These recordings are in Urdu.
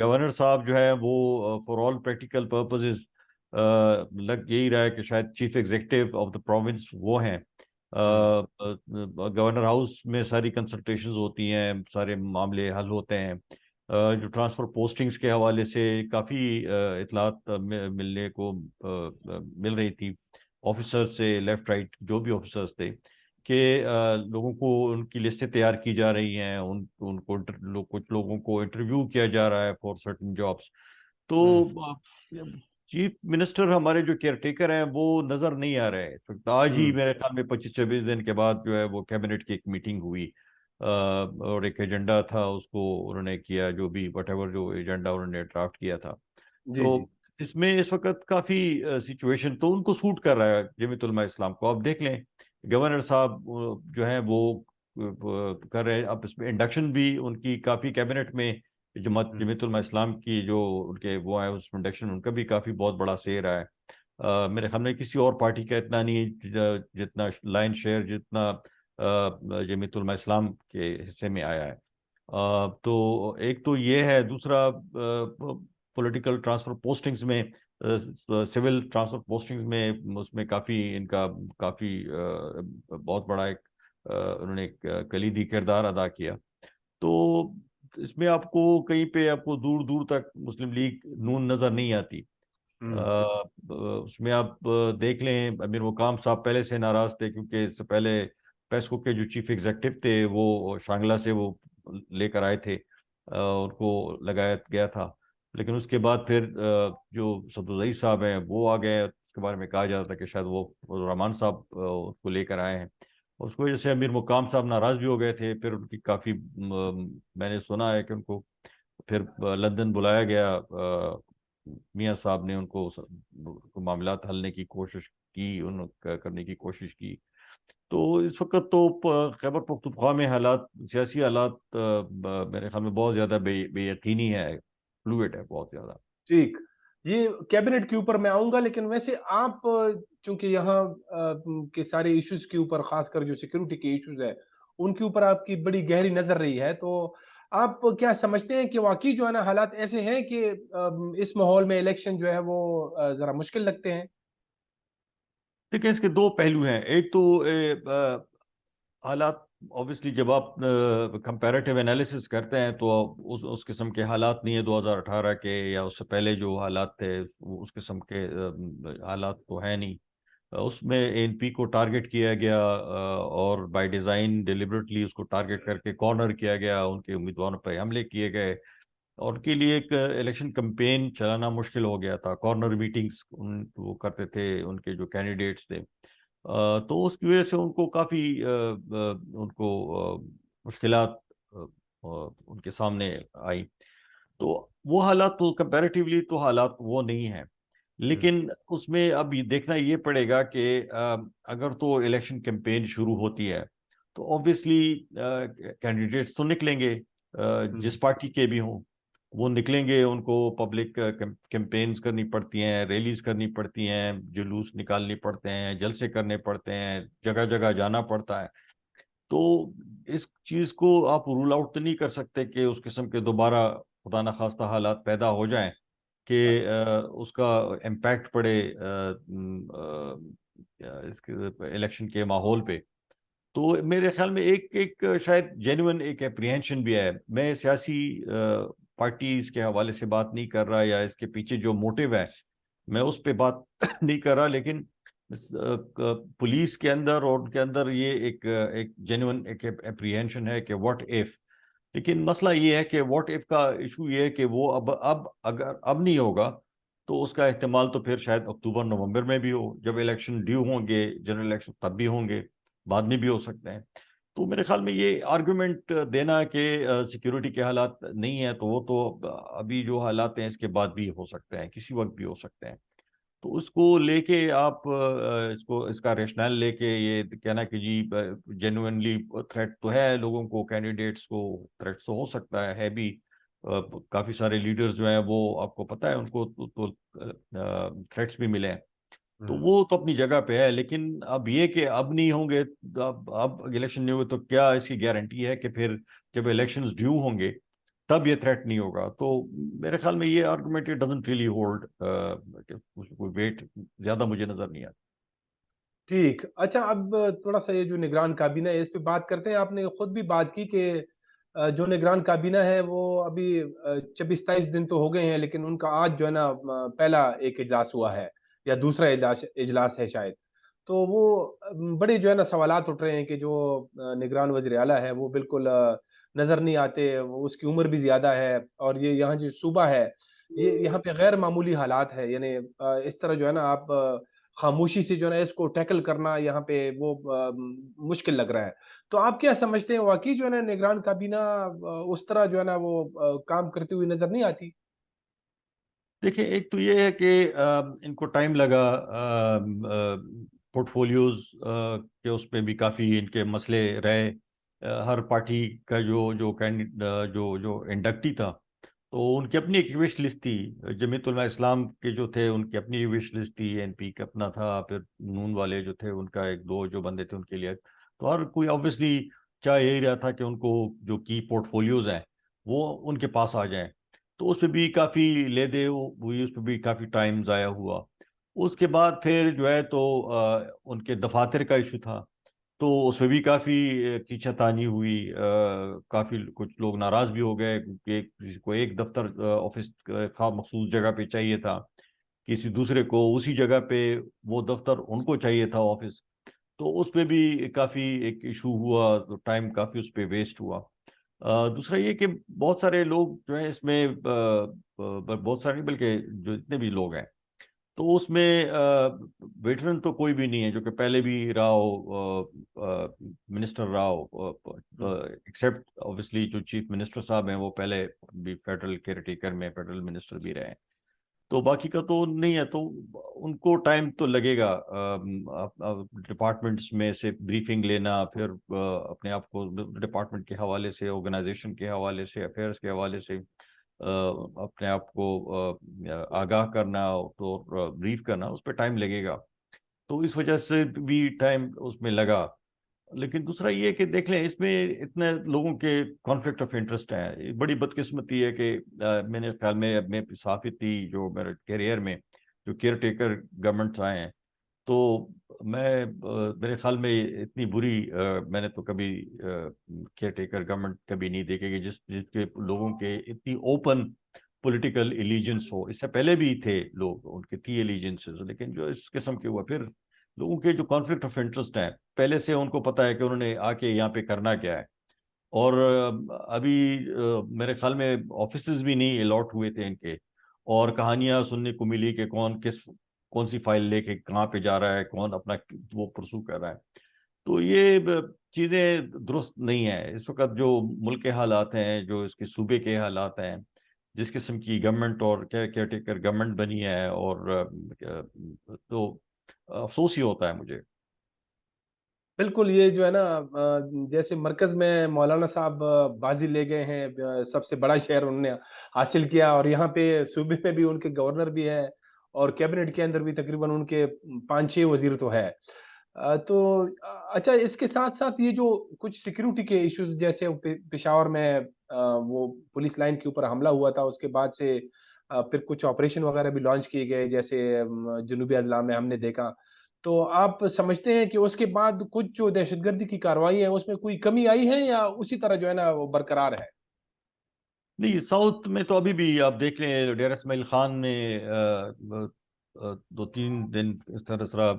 گورنر صاحب جو ہے وہ فار آل پریکٹیکل پرپزز لگ یہی رہا ہے کہ شاید chief executive of the province وہ ہیں. ہوں گورنر ہاؤس میں ساری کنسلٹیشنز ہوتی ہیں, سارے معاملے حل ہوتے ہیں. جو ٹرانسفر پوسٹنگز کے حوالے سے کافی اطلاعات ملنے کو مل رہی تھی آفیسر سے, لیفٹ رائٹ جو بھی آفیسرز تھے, کہ لوگوں کو ان کی لسٹیں تیار کی جا رہی ہیں, ان کو کچھ لوگوں کو انٹرویو کیا جا رہا ہے فار سرٹن جابس. تو ہوں چیف منسٹر ہمارے جو کیئر ٹیکر ہیں وہ نظر نہیں آ رہے. آج ہی ہوں میرے خیال میں 25-26 دن کے بعد جو ہے وہ کیبنٹ کی ایک میٹنگ ہوئی, اور ایک ایجنڈا تھا, اس کو انہوں نے کیا, جو بھی وٹ ایور جو ایجنڈا انہوں نے ڈرافٹ کیا تھا. جی تو جی اس میں اس وقت کافی سچویشن تو ان کو سوٹ کر رہا ہے جمیعت علماء اسلام کو. آپ دیکھ لیں گورنر صاحب جو ہیں وہ کر رہے ہیں. اب اس میں انڈکشن بھی ان کی کافی کیبنٹ میں ہوں جمیعت علماء اسلام کی جو ان کے وہ ہیں اس میں انڈکشن ان کا بھی کافی بہت بڑا سیر ہے. میرے خیال میں کسی اور پارٹی کا اتنا نہیں جتنا لائن شیئر جتنا جمیعت علماء اسلام کے حصے میں آیا ہے. تو ایک تو یہ ہے. دوسرا پولیٹیکل ٹرانسفر پوسٹنگز میں, سول ٹرانسفر پوسٹنگز میں اس میں کافی ان کا کافی بہت بڑا ایک انہوں نے ایک کلیدی کردار ادا کیا. تو اس میں آپ کو کہیں پہ آپ کو دور دور تک مسلم لیگ نون نظر نہیں آتی. ہوں اس میں آپ دیکھ لیں امیر مقام صاحب پہلے سے ناراض تھے, کیونکہ اس سے پہلے پیسکو کے جو چیف ایگزیکٹو تھے وہ شانگلہ سے وہ لے کر آئے تھے, ان کو لگایا گیا تھا. لیکن اس کے بعد پھر جو سبزئی صاحب ہیں وہ آ گئے. اس کے بارے میں کہا جاتا تھا کہ شاید وہ رحمان صاحب اس کو لے کر آئے ہیں. اس کو وجہ سے امیر مقام صاحب ناراض بھی ہو گئے تھے. پھر ان کی کافی میں نے سنا ہے کہ ان کو پھر لندن بلایا گیا, میاں صاحب نے ان کو معاملات حلنے کی کوشش کی, کرنے کی کوشش کی. تو اس وقت تو خیبر پختونخوا میں حالات, سیاسی حالات میرے خیال میں بہت زیادہ بے یقینی ہے, فلوئڈ ہے بہت زیادہ. ٹھیک. یہ کیبنٹ کے اوپر میں آؤں گا, لیکن ویسے آپ چونکہ یہاں کے سارے ایشوز کے اوپر, خاص کر جو سیکیورٹی کے ایشوز ہیں ان کے اوپر آپ کی بڑی گہری نظر رہی ہے, تو آپ کیا سمجھتے ہیں کہ واقعی جو ہے نا حالات ایسے ہیں کہ اس ماحول میں الیکشن جو ہے وہ ذرا مشکل لگتے ہیں؟ دیکھیں اس کے دو پہلو ہیں. ایک تو حالات obviously جب آپ کمپیریٹیو انالیسس کرتے ہیں تو اس قسم کے حالات نہیں ہیں 2018 کے یا اس سے پہلے جو حالات تھے, اس قسم کے حالات تو ہیں نہیں. اس میں اے این پی کو ٹارگٹ کیا گیا, اور بائی ڈیزائن ڈیلیبریٹلی اس کو ٹارگٹ کر کے کارنر کیا گیا, ان کے امیدواروں پہ حملے کیے گئے, اور ان کے لیے ایک الیکشن کمپین چلانا مشکل ہو گیا تھا. کارنر میٹنگز وہ کرتے تھے ان کے جو کینڈیڈیٹس تھے. تو اس کی وجہ سے ان کو کافی ان کو مشکلات ان کے سامنے آئی. تو وہ حالات تو کمپیریٹیولی تو حالات وہ نہیں ہیں. لیکن اس میں اب یہ دیکھنا یہ پڑے گا کہ اگر تو الیکشن کیمپین شروع ہوتی ہے تو obviously کینڈیڈیٹس تو نکلیں گے, جس پارٹی کے بھی ہوں وہ نکلیں گے. ان کو پبلک کیمپینز کرنی پڑتی ہیں, ریلیز کرنی پڑتی ہیں, جلوس نکالنے پڑتے ہیں, جلسے کرنے پڑتے ہیں, جگہ جگہ جانا پڑتا ہے. تو اس چیز کو آپ رول آؤٹ تو نہیں کر سکتے کہ اس قسم کے دوبارہ خدا نخواستہ حالات پیدا ہو جائیں کہ اچھا. اس کا امپیکٹ پڑے اس کے الیکشن کے ماحول پہ. تو میرے خیال میں ایک شاید جینوئن ایک اپریہنشن بھی ہے. میں سیاسی پارٹیز کے حوالے سے بات نہیں کر رہا یا اس کے پیچھے جو موٹیو ہے میں اس پہ بات نہیں کر رہا, لیکن پولیس کے اندر اور ان کے اندر یہ ایک جینوئن ایک اپریہنشن ہے کہ واٹ ایف. لیکن مسئلہ یہ ہے کہ واٹ ایف کا ایشو یہ ہے کہ وہ اب اگر اب نہیں ہوگا تو اس کا احتمال تو پھر شاید اکتوبر نومبر میں بھی ہو, جب الیکشن ڈیو ہوں گے, جنرل الیکشن تب بھی ہوں گے, بعد میں بھی ہو سکتے ہیں. تو میرے خیال میں یہ آرگومنٹ دینا کہ سیکیورٹی کے حالات نہیں ہیں تو وہ تو ابھی جو حالات ہیں اس کے بعد بھی ہو سکتے ہیں, کسی وقت بھی ہو سکتے ہیں. تو اس کو لے کے آپ اس کا ریشنل لے کے یہ کہنا کہ جی جینوئنلی تھریٹ تو ہے لوگوں کو, کینڈیڈیٹس کو تھریٹ تو ہو سکتا ہے بھی. کافی سارے لیڈرز جو ہیں وہ آپ کو پتہ ہے ان کو تو تھریٹس بھی ملے ہیں. تو وہ تو اپنی جگہ پہ ہے. لیکن اب یہ کہ اب نہیں ہوں گے, اب الیکشن نہیں ہوئے تو کیا اس کی گارنٹی ہے کہ پھر جب الیکشنز ڈیو ہوں گے تب یہ تھریٹ نہیں ہوگا. تو میرے خیال میں یہ آرگومنٹ ڈزنٹ ریئلی ہولڈ، کوئی ویٹ زیادہ مجھے نظر نہیں آتا. ٹھیک، اچھا اب تھوڑا سا یہ جو نگران کابینہ ہے اس پہ بات کرتے ہیں. آپ نے خود بھی بات کی کہ جو نگران کابینہ ہے وہ ابھی 26-27 دن تو ہو گئے ہیں، لیکن ان کا آج جو ہے نا پہلا ایک اجلاس ہوا ہے یا دوسرا اجلاس ہے شاید. تو وہ بڑے جو ہے نا سوالات اٹھ رہے ہیں کہ جو نگران وزیر اعلیٰ ہے وہ بالکل نظر نہیں آتے، اس کی عمر بھی زیادہ ہے، اور یہ یہاں جو صوبہ ہے یہ یہاں پہ غیر معمولی حالات ہے. یعنی اس طرح جو ہے نا آپ خاموشی سے جو ہے نا اس کو ٹیکل کرنا یہاں پہ وہ مشکل لگ رہا ہے. تو آپ کیا سمجھتے ہیں، واقعی جو ہے نا نگران کابینہ اس طرح جو ہے نا وہ کام کرتی ہوئی نظر نہیں آتی؟ دیکھیں، ایک تو یہ ہے کہ ان کو ٹائم لگا پورٹ فولیوز کے اس پہ بھی کافی ان کے مسئلے رہے. ہر پارٹی کا جو انڈکٹی تھا تو ان کی اپنی ایک وش لسٹ تھی. جمیعت علماء اسلام کے جو تھے ان کی اپنی وش لسٹ تھی، این پی کا اپنا تھا، پھر نون والے جو تھے ان کا ایک دو جو بندے تھے ان کے لیے. تو ہر کوئی آبویسلی چاہ یہی رہا تھا کہ ان کو جو کی پورٹ فولیوز ہیں وہ ان کے پاس آ جائیں. تو اس پہ بھی کافی لے دے ہوئی، اس پہ بھی کافی ٹائم ضائع ہوا. اس کے بعد پھر جو ہے تو ان کے دفاتر کا ایشو تھا، تو اس پہ بھی کافی کھینچا تانی ہوئی. کافی کچھ لوگ ناراض بھی ہو گئے کہ کسی کو ایک دفتر آفس خاص مخصوص جگہ پہ چاہیے تھا، کسی دوسرے کو اسی جگہ پہ وہ دفتر ان کو چاہیے تھا آفس. تو اس پہ بھی کافی ایک ایشو ہوا، تو ٹائم کافی اس پہ ویسٹ ہوا. دوسرا یہ کہ بہت سارے لوگ جو ہیں اس میں بہت سارے نہیں بلکہ جو اتنے بھی لوگ ہیں تو اس میں ویٹرن تو کوئی بھی نہیں ہے جو کہ پہلے بھی رہا ہو، منسٹر رہا ہو، ایکسیپٹ اوبیسلی جو چیف منسٹر صاحب ہیں وہ پہلے بھی فیڈرل کیئر ٹیکر میں فیڈرل منسٹر بھی رہے ہیں. تو باقی کا تو نہیں ہے. تو ان کو ٹائم تو لگے گا ڈپارٹمنٹس میں سے بریفنگ لینا، پھر اپنے آپ کو ڈپارٹمنٹ کے حوالے سے، آرگنائزیشن کے حوالے سے، افیئرس کے حوالے سے اپنے آپ کو آگاہ کرنا، تو بریف کرنا، اس پہ ٹائم لگے گا. تو اس وجہ سے بھی ٹائم اس میں لگا. لیکن دوسرا یہ کہ دیکھ لیں اس میں اتنے لوگوں کے کانفلکٹ آف انٹرسٹ ہیں. بڑی بدقسمتی ہے کہ میں نے خیال میں اپنے صحافی تھی جو میرے کیریئر میں جو کیئر ٹیکر گورنمنٹس آئے ہیں، تو میرے خیال میں اتنی بری میں نے تو کبھی کیئر ٹیکر گورنمنٹ کبھی نہیں دیکھے کہ جس کے لوگوں کے اتنی اوپن پولیٹیکل ایلیجنس ہو. اس سے پہلے بھی تھے لوگ، ان کے تھی ایلیجنسز، لیکن جو اس قسم کے ہوا پھر لوگوں کے جو کانفلکٹ آف انٹرسٹ ہیں پہلے سے ان کو پتا ہے کہ انہوں نے آ کے یہاں پہ کرنا کیا ہے. اور ابھی میرے خیال میں آفیسز بھی نہیں الاٹ ہوئے تھے ان کے، اور کہانیاں سننے کو ملی کہ کون سی فائل لے کے کہاں پہ جا رہا ہے، کون اپنا وہ پرسو کر رہا ہے. تو یہ چیزیں درست نہیں ہیں. اس وقت جو ملک کے حالات ہیں، جو اس کے صوبے کے حالات ہیں، جس قسم کی گورنمنٹ اور کیئر ٹیکر گورنمنٹ بنی ہے، اور تو افسوس ہی ہوتا ہے مجھے. بالکل، یہ جو ہے نا جیسے مرکز میں مولانا صاحب بازی لے گئے ہیں، سب سے بڑا شہر انہوں نے حاصل کیا، اور یہاں پہ صوبے میں بھی ان کے گورنر بھی ہے، اور کیبنٹ کے اندر بھی تقریباً ان کے 5-6 وزیر تو ہے. تو اچھا، اس کے ساتھ ساتھ یہ جو کچھ سیکیورٹی کے ایشوز، جیسے پشاور میں وہ پولیس لائن کے اوپر حملہ ہوا تھا، اس کے بعد سے پھر کچھ آپریشن وغیرہ بھی لانچ کیے گئے، جیسے جنوبی اضلاع میں ہم نے دیکھا. تو آپ سمجھتے ہیں کہ اس کے بعد کچھ جو دہشت گردی کی کارروائی ہے اس میں کوئی کمی آئی ہے، یا اسی طرح جو ہے نا وہ برقرار ہے؟ نہیں، ساؤتھ میں تو ابھی بھی آپ دیکھ لیں، ڈیرہ اسماعیل خان میں 2-3 دن اس طرح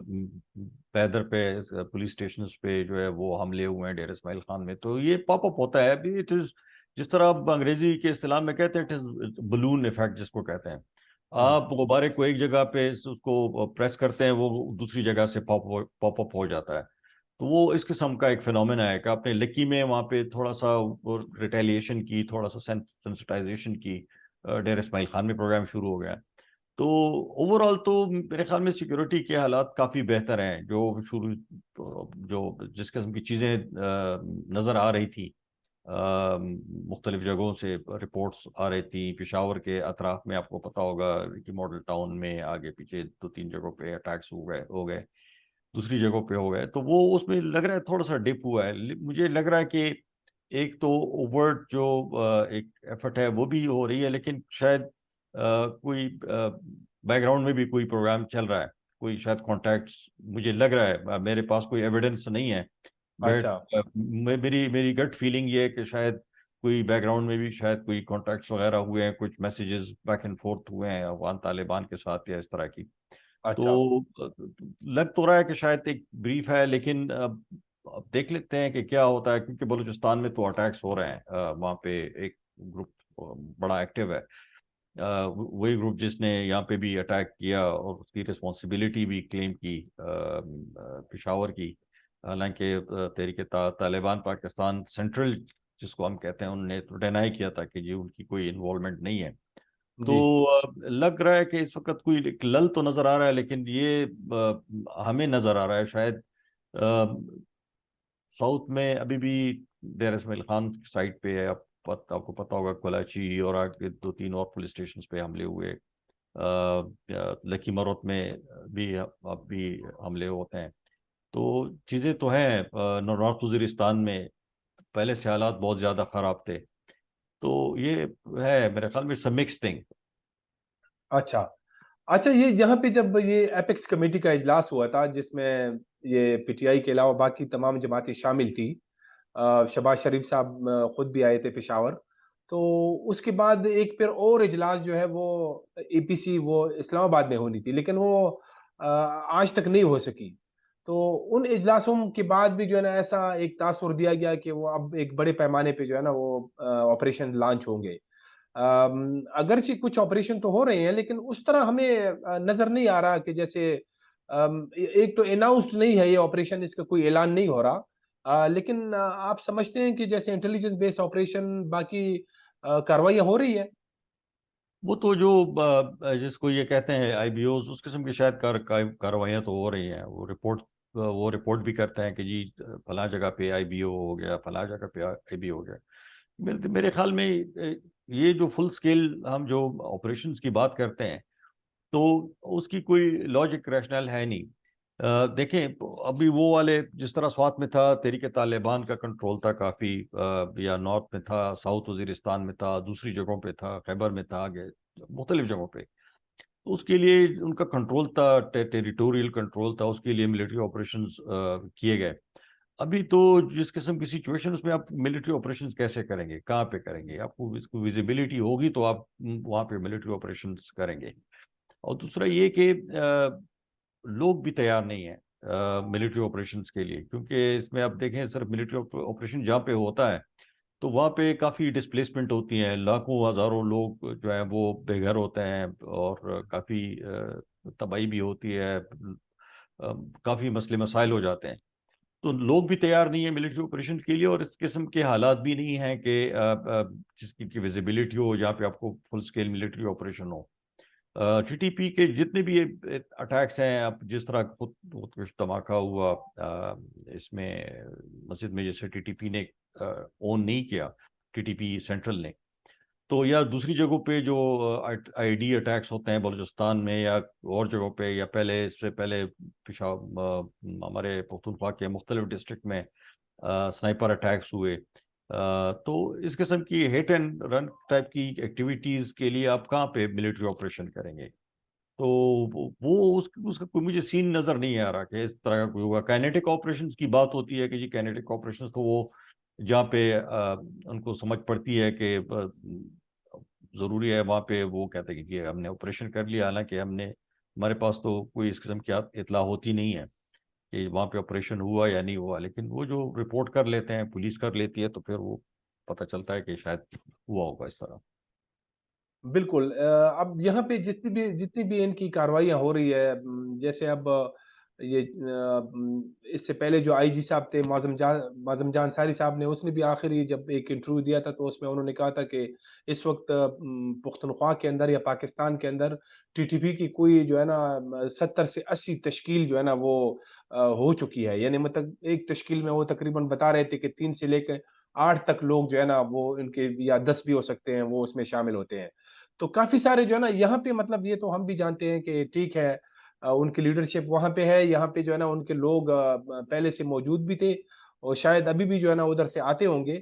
پیدر پہ پولیس اسٹیشنز پہ جو ہے وہ حملے ہوئے ہیں ڈیرہ اسماعیل خان میں. تو یہ پاپ اپ ہوتا ہے ابھی. اٹ از جس طرح آپ انگریزی کے اصطلاح میں کہتے ہیں، اٹ از بلون افیکٹ جس کو کہتے ہیں. آپ غبارے کو ایک جگہ پہ اس کو پریس کرتے ہیں، وہ دوسری جگہ سے پاپ اپ ہو جاتا ہے. تو وہ اس قسم کا ایک فینومینا ہے کہ آپ نے لکی میں وہاں پہ تھوڑا سا ریٹیلیشن کی، تھوڑا سا سینسٹائزیشن کی، ڈیرہ اسماعیل خان میں پروگرام شروع ہو گیا. تو اوور آل تو میرے خیال میں سیکیورٹی کے حالات کافی بہتر ہیں. جو جس قسم کی چیزیں نظر آ رہی تھی، مختلف جگہوں سے رپورٹس آ رہی تھی، پشاور کے اطراف میں آپ کو پتا ہوگا کہ ماڈل ٹاؤن میں آگے پیچھے 2-3 جگہوں پہ اٹیکس ہو گئے، دوسری جگہوں پہ ہو گئے. تو وہ اس میں لگ رہا ہے تھوڑا سا ڈپ ہوا ہے. مجھے لگ رہا ہے کہ ایک تو اوورٹ جو ایک ایفرٹ ہے وہ بھی ہو رہی ہے، لیکن شاید کوئی بیک گراؤنڈ میں بھی کوئی پروگرام چل رہا ہے، کوئی شاید کانٹیکٹس، مجھے لگ رہا ہے، میرے پاس کوئی ایویڈنس نہیں ہے، اچھا بٹ میری گٹ فیلنگ یہ ہے کہ شاید کوئی بیک گراؤنڈ میں بھی شاید کوئی کانٹیکٹس وغیرہ ہوئے ہیں، کچھ میسیجز بیک اینڈ فورتھ ہوئے ہیں افغان طالبان کے ساتھ یا اس طرح کی. تو اچھا لگ تو رہا ہے کہ شاید ایک بریف ہے، لیکن اب دیکھ لیتے ہیں کہ کیا ہوتا ہے، کیونکہ بلوچستان میں تو اٹیکس ہو رہے ہیں، وہاں پہ ایک گروپ بڑا ایکٹیو ہے، وہی گروپ جس نے یہاں پہ بھی اٹیک کیا اور اس کی رسپانسبلٹی بھی کلیم کی پشاور کی. حالانکہ تحریک طالبان پاکستان سینٹرل جس کو ہم کہتے ہیں، انہوں نے تو ڈینائی کیا تھا کہ جی ان کی کوئی انوالومنٹ نہیں ہے. تو جی لگ رہا ہے کہ اس وقت کوئی ایک لل تو نظر آ رہا ہے، لیکن یہ ہمیں نظر آ رہا ہے شاید ساؤتھ میں ابھی بھی ڈیر اسماعیل خان سائٹ پہ ہے، آپ کو پتا ہوگا کلاچی اور آگے 2-3 اور پولیس اسٹیشنز پہ حملے ہوئے، لکی مروت میں بھی اب بھی حملے ہوتے ہیں. تو چیزیں تو ہیں. نارتھ وزیرستان میں پہلے سے حالات بہت زیادہ خراب تھے، تو یہ ہے میرے خیال میں مکس تھنگ. اچھا اچھا، یہ یہاں پہ جب یہ ایپیکس کمیٹی کا اجلاس ہوا تھا جس میں یہ پی ٹی آئی کے علاوہ باقی تمام جماعتیں شامل تھی، شہباز شریف صاحب خود بھی آئے تھے پشاور، تو اس کے بعد ایک پھر اور اجلاس جو ہے وہ اے پی سی وہ اسلام آباد میں ہونی تھی، لیکن وہ آج تک نہیں ہو سکی. تو ان اجلاسوں کے بعد بھی جو ہے نا ایسا ایک تاثر دیا گیا کہ وہ اب ایک بڑے پیمانے پہ جو ہے نا وہ آپریشن لانچ ہوں گے. اگرچہ کچھ آپریشن تو ہو رہے ہیں، لیکن اس طرح ہمیں نظر نہیں آ رہا کہ جیسے ایک تو اناؤنسڈ نہیں ہے یہ آپریشن، اس کا کوئی اعلان نہیں ہو رہا، لیکن آپ سمجھتے ہیں کہ جیسے انٹیلیجنس بیس آپریشن باقی کاروائیاں ہو رہی ہیں؟ وہ تو جو جس کو یہ کہتے ہیں آئی بی اوز، اس قسم کی شاید کارروائیاں تو ہو رہی ہیں. وہ رپورٹ بھی کرتے ہیں کہ جی فلاں جگہ پہ آئی بی او ہو گیا، فلاں جگہ پہ آئی بی او ہو گیا. میرے خیال میں یہ جو فل سکیل ہم جو آپریشنز کی بات کرتے ہیں، تو اس کی کوئی لاجک ریشنل ہے نہیں. دیکھیں ابھی وہ والے جس طرح سوات میں تھا، تحریک طالبان کا کنٹرول تھا کافی، یا نارتھ میں تھا، ساؤتھ وزیرستان میں تھا، دوسری جگہوں پہ تھا، خیبر میں تھا، آگے مختلف جگہوں پہ. تو اس کے لیے ان کا کنٹرول تھا، ٹیریٹوریل کنٹرول تھا، اس کے لیے ملٹری آپریشنز کیے گئے. ابھی تو جس قسم کی سچویشن، اس میں آپ ملٹری آپریشنز کیسے کریں گے، کہاں پہ کریں گے؟ آپ کو اس کو ویزیبلٹی ہوگی تو آپ وہاں پہ ملٹری آپریشنز کریں گے. اور دوسرا یہ کہ لوگ بھی تیار نہیں ہیں ملٹری آپریشنز کے لیے، کیونکہ اس میں آپ دیکھیں صرف ملٹری آپریشن جہاں پہ ہوتا ہے تو وہاں پہ کافی ڈسپلیسمنٹ ہوتی ہیں، لاکھوں ہزاروں لوگ جو ہیں وہ بے گھر ہوتے ہیں، اور کافی تباہی بھی ہوتی ہے، کافی مسئلے مسائل ہو جاتے ہیں. تو لوگ بھی تیار نہیں ہیں ملٹری آپریشن کے لیے، اور اس قسم کے حالات بھی نہیں ہیں کہ جس کی ویزیبلٹی ہو جہاں پہ آپ کو فل سکیل ملٹری آپریشن ہو. ٹی ٹی پی کے جتنے بھی اٹیکس ہیں، اب جس طرح خودکش دھماکہ ہوا اس میں مسجد میں، جیسے ٹی ٹی پی نے اون نہیں کیا، ٹی ٹی پی سینٹرل نے، تو یا دوسری جگہوں پہ جو آئی ڈی اٹیکس ہوتے ہیں بلوچستان میں یا اور جگہوں پہ، یا پہلے اس سے پہلے ہمارے پختونخوا کے مختلف ڈسٹرکٹ میں سنائپر اٹیکس ہوئے. تو اس قسم کی ہٹ اینڈ رن ٹائپ کی ایکٹیویٹیز کے لیے آپ کہاں پہ ملٹری آپریشن کریں گے؟ تو وہ اس کا کوئی مجھے سین نظر نہیں آ رہا کہ اس طرح کا کوئی ہوگا. کائنیٹک آپریشنز کی بات ہوتی ہے کہ جی کائنیٹک آپریشنز تو وہ جہاں پہ ان کو سمجھ پڑتی ہے کہ ضروری ہے، وہاں پہ وہ کہتے ہیں کہ ہم نے آپریشن کر لیا، حالانکہ ہمارے پاس تو کوئی اس قسم کی اطلاع ہوتی نہیں ہے کہ وہاں پہ آپریشن ہوا یا نہیں ہوا. لیکن وہ جو رپورٹ کر لیتے ہیں، پولیس کر لیتی ہے، تو پھر وہ پتہ چلتا ہے کہ شاید ہوا ہوگا اس طرح. بالکل. اب یہاں پہ جتنی بھی ان کی کاروائیاں ہو رہی ہے، جیسے اب یہ اس سے پہلے جو آئی جی صاحب تھے معظم جان انصاری صاحب نے، اس نے بھی آخری جب ایک انٹرویو دیا تھا تو اس میں انہوں نے کہا تھا کہ اس وقت پختونخوا کے اندر یا پاکستان کے اندر ٹی ٹی پی کی کوئی جو ہے نا 70 سے 80 تشکیل جو ہے نا وہ ہو چکی ہے. یعنی مطلب ایک تشکیل میں وہ تقریباً بتا رہے تھے کہ 3 سے لے کے 8 تک لوگ جو ہے نا وہ ان کے، یا 10 بھی ہو سکتے ہیں، وہ اس میں شامل ہوتے ہیں. تو کافی سارے جو ہے نا یہاں پہ، مطلب یہ تو ہم بھی جانتے ہیں کہ ٹھیک ہے ان کی لیڈرشپ وہاں پہ ہے، یہاں پہ جو ہے نا ان کے لوگ پہلے سے موجود بھی تھے اور شاید ابھی بھی جو ہے نا ادھر سے آتے ہوں گے.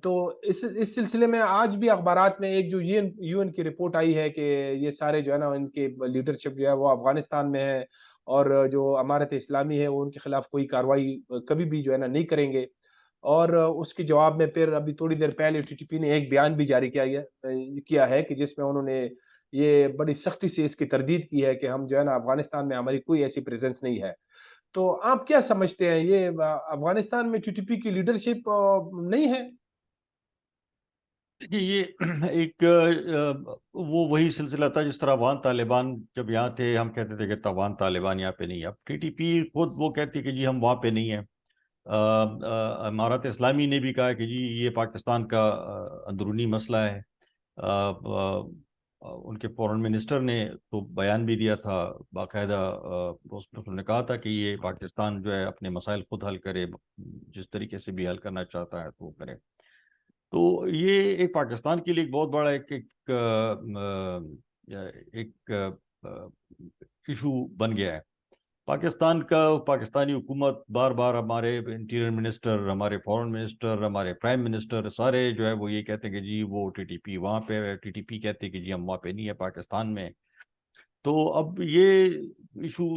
تو اس سلسلے میں آج بھی اخبارات میں ایک جو UN کی رپورٹ آئی ہے کہ یہ سارے جو ہے نا ان کے لیڈرشپ جو ہے وہ افغانستان میں ہے، اور جو امارت اسلامی ہے وہ ان کے خلاف کوئی کارروائی کبھی بھی جو ہے نا نہیں کریں گے، اور اس کے جواب میں پھر ابھی تھوڑی دیر پہلے TTP نے ایک بیان بھی جاری کیا ہے کہ جس میں انہوں نے یہ بڑی سختی سے اس کی تردید کی ہے کہ ہم جو ہے نا افغانستان میں ہماری کوئی ایسی پریزنس نہیں ہے۔ تو آپ کیا سمجھتے ہیں، یہ افغانستان میں TTP کی لیڈرشپ نہیں ہے؟ دیکھیے یہ ایک وہ وہی سلسلہ تھا جس طرح افغان طالبان جب یہاں تھے ہم کہتے تھے کہ افغان طالبان یہاں پہ نہیں ہے، اب TTP خود وہ کہتی ہے کہ جی ہم وہاں پہ نہیں ہیں۔ امارت اسلامی نے بھی کہا کہ جی یہ پاکستان کا اندرونی مسئلہ ہے۔ ان کے فورن منسٹر نے تو بیان بھی دیا تھا باقاعدہ، اس میں انہوں نے کہا تھا کہ یہ پاکستان جو ہے اپنے مسائل خود حل کرے، جس طریقے سے بھی حل کرنا چاہتا ہے تو وہ کرے۔ تو یہ ایک پاکستان کے لیے ایک بہت بڑا ایک ایشو بن گیا ہے۔ پاکستان کا پاکستانی حکومت بار بار ہمارے انٹیریئر منسٹر، ہمارے فورن منسٹر، ہمارے پرائم منسٹر سارے جو ہے وہ یہ کہتے ہیں کہ جی وہ TTP وہاں پہ ہے، TTP کہتے ہیں کہ جی ہم وہاں پہ نہیں ہے پاکستان میں۔ تو اب یہ ایشو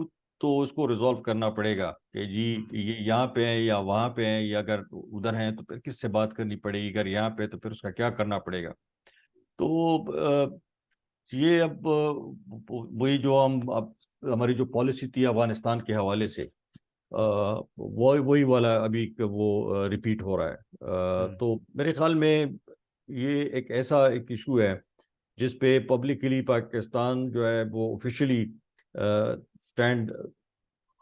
تو اس کو ریزولو کرنا پڑے گا کہ جی یہ یہاں پہ ہیں یا وہاں پہ ہیں، یا اگر ادھر ہیں تو پھر کس سے بات کرنی پڑے گی، اگر یہاں پہ تو پھر اس کا کیا کرنا پڑے گا۔ تو یہ اب وہی جو اب ہماری جو پالیسی تھی افغانستان کے حوالے سے وہی والا ابھی وہ ریپیٹ ہو رہا ہے۔ تو میرے خیال میں یہ ایک ایسا ایک ایشو ہے جس پہ پبلکلی پاکستان جو ہے وہ آفیشلی سٹینڈ،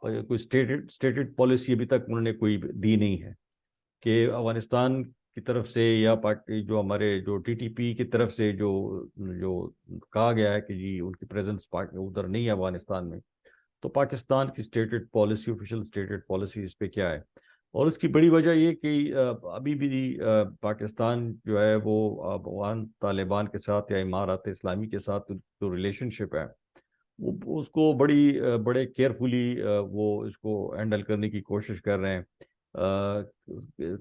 کوئی سٹیٹڈ پالیسی ابھی تک انہوں نے کوئی دی نہیں ہے کہ افغانستان کی طرف سے یا جو ہمارے جو TTP کی طرف سے جو کہا گیا ہے کہ جی ان کی پریزنس ادھر نہیں ہے افغانستان میں، تو پاکستان کی سٹیٹڈ پالیسی، آفیشیل سٹیٹڈ پالیسی اس پہ کیا ہے۔ اور اس کی بڑی وجہ یہ کہ ابھی بھی پاکستان جو ہے وہ افغان طالبان کے ساتھ یا امارات اسلامی کے ساتھ جو ریلیشن شپ ہے وہ اس کو بڑے کیئرفلی وہ اس کو ہینڈل کرنے کی کوشش کر رہے ہیں۔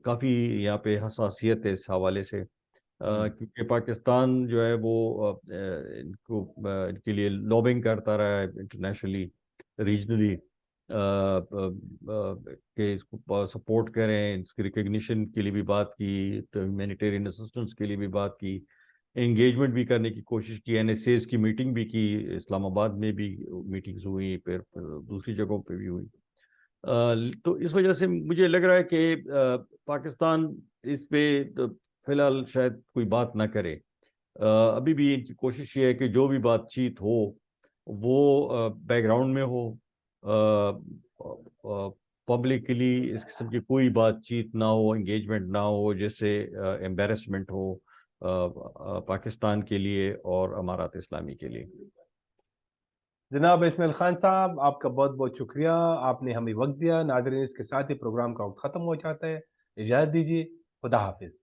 کافی یہاں پہ حساسیت ہے اس حوالے سے، کیونکہ پاکستان جو ہے وہ ان کے لیے لابنگ کرتا رہا ہے انٹرنیشنلی، ریجنلی، کہ اس کو سپورٹ کریں، اس کی ریکگنیشن کے لیے بھی بات کی، ہیومینیٹیرین اسسٹنس کے لیے بھی بات کی، انگیجمنٹ بھی کرنے کی کوشش کی، NSAs کی میٹنگ بھی کی، اسلام آباد میں بھی میٹنگز ہوئی، پھر دوسری جگہوں پہ بھی ہوئی۔ تو اس وجہ سے مجھے لگ رہا ہے کہ پاکستان اس پہ فی الحال شاید کوئی بات نہ کرے۔ ابھی بھی ان کی کوشش یہ ہے کہ جو بھی بات چیت ہو وہ بیک گراؤنڈ میں ہو، پبلکلی اس قسم کی کوئی بات چیت نہ ہو، انگیجمنٹ نہ ہو، جس سے امبیرسمنٹ ہو پاکستان کے لیے اور امارات اسلامی کے لیے۔ جناب اسماعیل خان صاحب، آپ کا بہت بہت شکریہ، آپ نے ہمیں وقت دیا۔ ناظرین، اس کے ساتھ ہی پروگرام کا وقت ختم ہو جاتا ہے، اجازت دیجیے، خدا حافظ۔